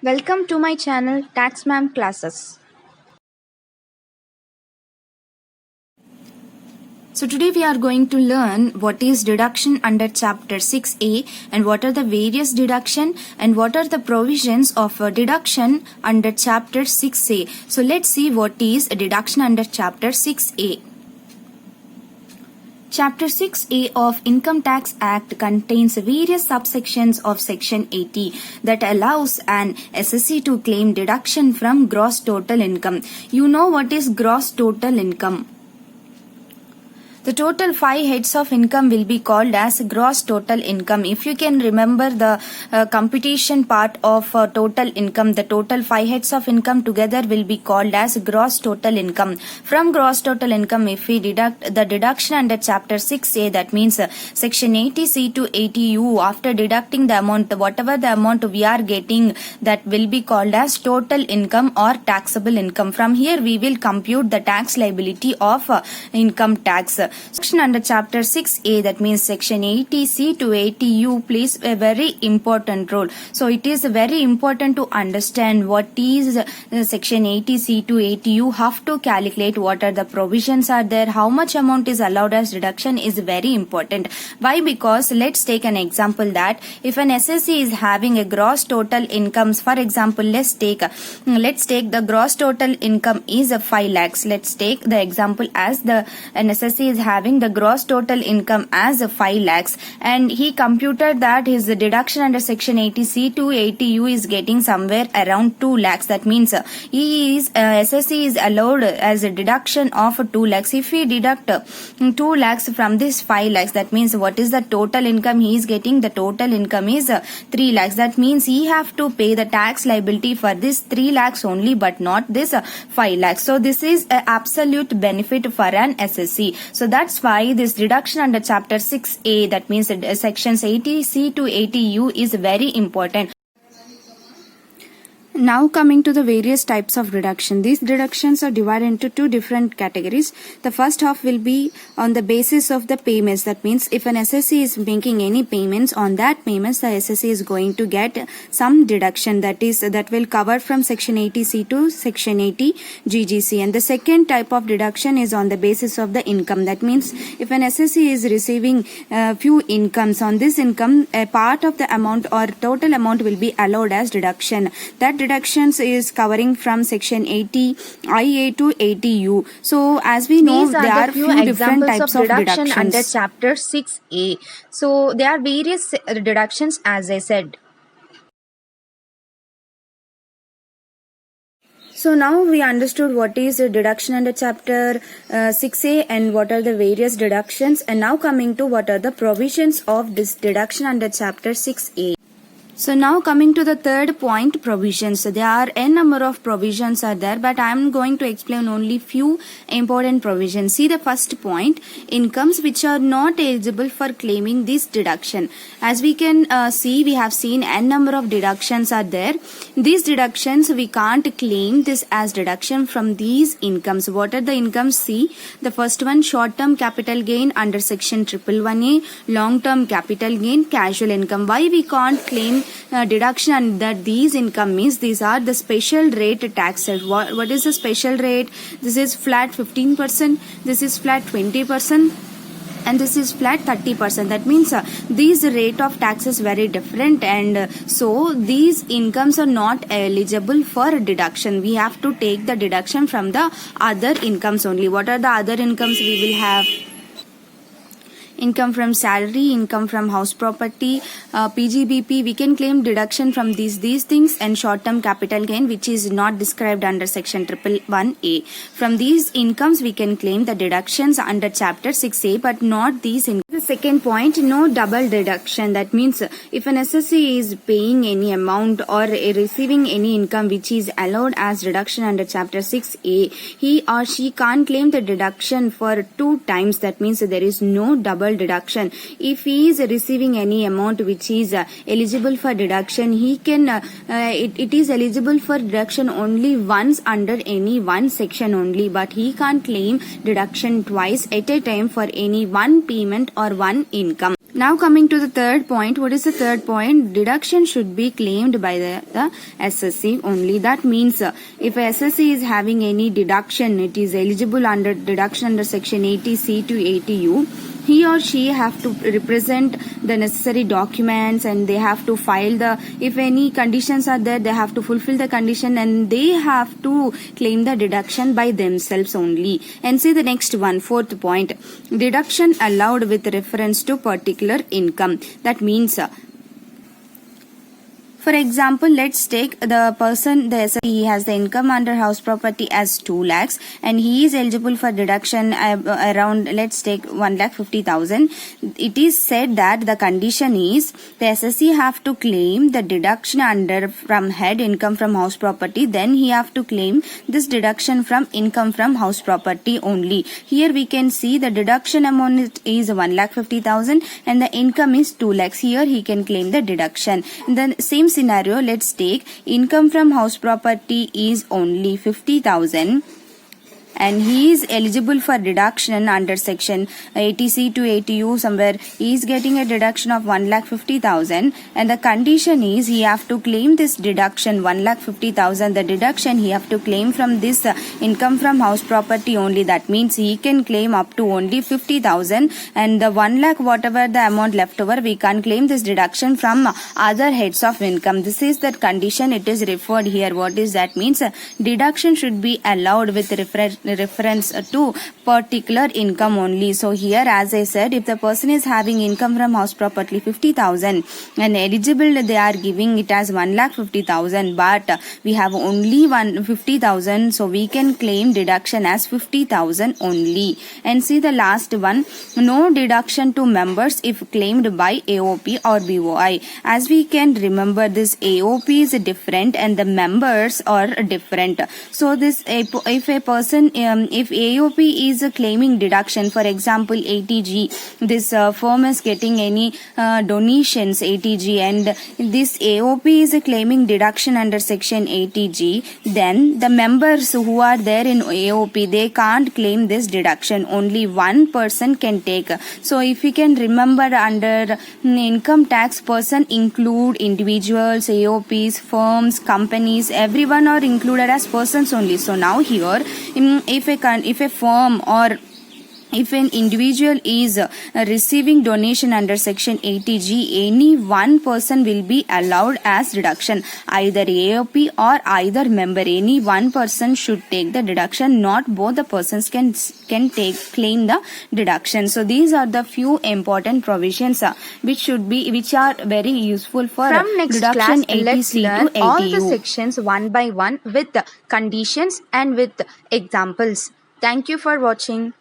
Welcome to my channel Taxman Classes. So today we are going to learn what is deduction under chapter 6a and what are the various deduction and what are the provisions of deduction under chapter 6a. So let's see what is a deduction under chapter 6a. Chapter 6A of Income Tax Act contains various subsections of Section 80 that allows an assessee to claim deduction from gross total income. You know what is gross total income? The total 5 heads of income will be called as gross total income. If you can remember the computation part of total income, the total 5 heads of income together will be called as gross total income. From gross total income, if we deduct the deduction under chapter 6a, that means section 80C to 80U, after deducting the amount, whatever the amount we are getting, that will be called as total income or taxable income. From here we will compute the tax liability of income tax. Section under chapter 6a, that means section 80C to 80U, plays a very important role. So it is very important to understand what is section 80C to 80U, have to calculate what are the provisions are there, how much amount is allowed as deduction is very important. Why? Because let's take an example that if an assessee is having a gross total incomes, for example, let's take the gross total income is 5 lakhs. Let's take the example as an assessee is having the gross total income as 5 lakhs and he computed that his deduction under section 80C to 80U is getting somewhere around 2 lakhs. That means assessee is allowed as a deduction of 2 lakhs. If we deduct 2 lakhs from this 5 lakhs, that means what is the total income he is getting? The total income is 3 lakhs. That means he have to pay the tax liability for this 3 lakhs only, but not this 5 lakhs. So this is an absolute benefit for an assessee. So that's why this deduction under chapter 6a, that means sections 80C to 80U, is very important. Now coming to the various types of deduction. These deductions are divided into two different categories. The first half will be on the basis of the payments. That means if an assessee is making any payments, on that payments the assessee is going to get some deduction, that will cover from section 80C to section 80 GGC. And the second type of deduction is on the basis of the income. That means if an assessee is receiving few incomes, on this income a part of the amount or total amount will be allowed as deduction. That deductions is covering from section 80IA to 80U. So as we know, there are few different types of deduction under chapter 6A. So there are various deductions, as I said. So now we understood what is a deduction under chapter 6A and what are the various deductions, and now coming to what are the provisions of this deduction under chapter 6A. So now coming to the third point, provisions. So there are n number of provisions are there, but I am going to explain only few important provisions. See the first point, incomes which are not eligible for claiming this deduction. As we can see, we have seen n number of deductions are there. These deductions we can't claim this as deduction from these incomes. What are the incomes? See, the first one, short-term capital gain under section 111A, long-term capital gain, casual income. Why we can't claim deduction under these income? Means these are the special rate taxes. What is the special rate? This is flat 15%, this is flat 20%, and this is flat 30%. That means these rate of tax is very different, and so these incomes are not eligible for deduction. We have to take the deduction from the other incomes only. What are the other incomes we will have? Income from salary, income from house property, PGBP, we can claim deduction from these things, and short-term capital gain, which is not described under section 111A. From these incomes we can claim the deductions under chapter 6A, but not these incomes. The second point, no double deduction. That means if an assessee is paying any amount or receiving any income which is allowed as deduction under chapter 6A, he or she can't claim the deduction for 2 times. That means there is no double deduction. If he is receiving any amount which is eligible for deduction, he can it is eligible for deduction only once under any one section only, but he can't claim deduction twice at a time for any one payment or one income. Now coming to the third point, what is the third point? Deduction should be claimed by the SSC only. That means if a SSC is having any deduction, it is eligible under deduction under section 80C to 80U. He or she have to represent the necessary documents and they have to file if any conditions are there, they have to fulfill the condition and they have to claim the deduction by themselves only. And see the next one, fourth point, deduction allowed with reference to particular income. That means for example, let's take the person, he has the income under house property as 2 lakhs and he is eligible for deduction around, let's take 1,50,000. It is said that the condition is the SSC have to claim the deduction under from head income from house property, then he have to claim this deduction from income from house property only. Here we can see the deduction amount is 1,50,000 and the income is 2 lakhs. Here he can claim the deduction. In the same scenario, let's take income from house property is only 50,000 and he is eligible for deduction under section 80C to 80U somewhere. He is getting a deduction of 1,50,000 and the condition is he have to claim this deduction 1,50,000. The deduction he have to claim from this income from house property only. That means he can claim up to only 50,000 and the 1 lakh whatever the amount left over, we can claim this deduction from other heads of income. This is the condition it is referred here. What is that means? Deduction should be allowed with reference to particular income only. So here as I said, if the person is having income from house property 50,000 and eligible they are giving it as 1,50,000 but we have only 50,000, so we can claim deduction as 50,000 only. And see the last one, no deduction to members if claimed by AOP or BOI. As we can remember, this AOP is different and the members are different. So this if a person if AOP is claiming deduction, for example ATG, this firm is getting any donations ATG and this AOP is claiming deduction under section ATG, then the members who are there in AOP, they can't claim this deduction. Only one person can take. So if you can remember, under income tax, person include individuals, AOPs, firms, companies, everyone are included as persons only. So now here if a firm or if an individual is receiving donation under section 80G, any one person will be allowed as deduction, either AOP or either member. Any one person should take the deduction, not both the persons can claim the deduction. So these are the few important provisions which are very useful for from next deduction class. Let's 80C learn to 80U. all the sections one by one with conditions and with examples. Thank you for watching.